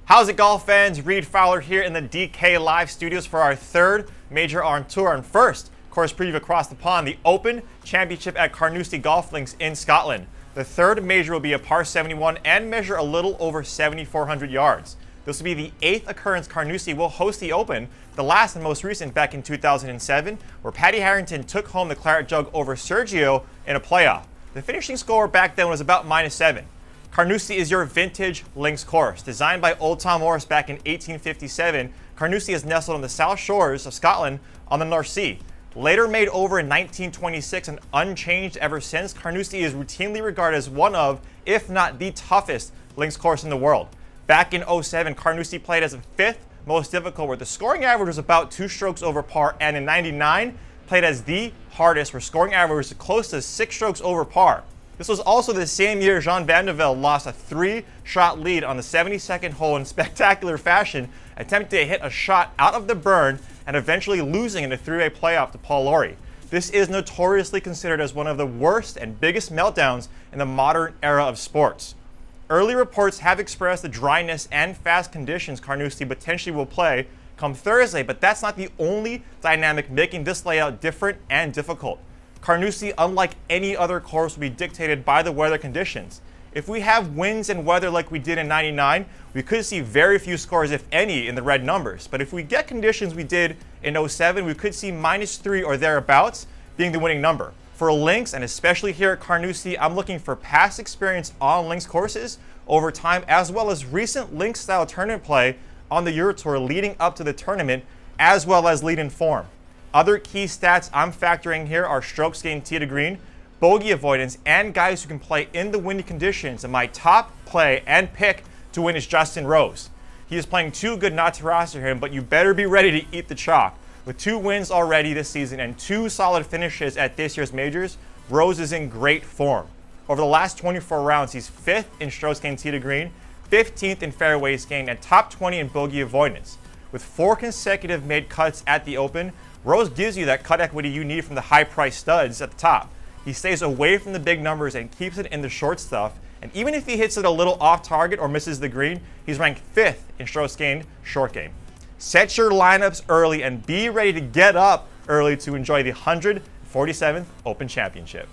How's it, golf fans? Reid, Fowler here in the DK Live studios for our third major on tour. And first, course preview across the pond, the Open Championship at Carnoustie Golf Links in Scotland. The third major will be a par 71 and measure a little over 7,400 yards. This will be the 8th occurrence Carnoustie will host the Open, the last and most recent back in 2007, where Paddy Harrington took home the Claret Jug over Sergio in a playoff. The finishing score back then was about -7. Carnoustie is your vintage links course. Designed by Old Tom Morris back in 1857, Carnoustie is nestled on the south shores of Scotland on the North Sea. Later made over in 1926 and unchanged ever since, Carnoustie is routinely regarded as one of, if not the toughest, links course in the world. Back in 07, Carnoustie played as the 5th most difficult, where the scoring average was about 2 strokes over par, and in 99, played as the hardest, where scoring average was close to 6 strokes over par. This was also the same year Jean Van de Velde lost a 3-shot lead on the 72nd hole in spectacular fashion, attempting to hit a shot out of the burn and eventually losing in a 3-way playoff to Paul Lawrie. This is notoriously considered as one of the worst and biggest meltdowns in the modern era of sports. Early reports have expressed the dryness and fast conditions Carnoustie potentially will play come Thursday, but that's not the only dynamic making this layout different and difficult. Carnoustie, unlike any other course, will be dictated by the weather conditions. If we have winds and weather like we did in 99, we could see very few scores, if any, in the red numbers. But if we get conditions we did in 07, we could see -3 or thereabouts being the winning number. For links, and especially here at Carnoustie, I'm looking for past experience on links courses over time, as well as recent links-style tournament play on the Euro Tour leading up to the tournament, as well as lead-in form. Other key stats I'm factoring here are strokes gained tee to green, bogey avoidance, and guys who can play in the windy conditions. And my top play and pick to win is Justin Rose. He is playing too good not to roster him, but you better be ready to eat the chalk. With 2 wins already this season and 2 solid finishes at this year's majors, Rose is in great form. Over the last 24 rounds, he's 5th in strokes gained tee to green, 15th in fairways gained, and top 20 in bogey avoidance. With 4 consecutive made cuts at the Open, Rose gives you that cut equity you need from the high-priced studs at the top. He stays away from the big numbers and keeps it in the short stuff. And even if he hits it a little off target or misses the green, he's ranked 5th in strokes gained short game. Set your lineups early and be ready to get up early to enjoy the 147th Open Championship.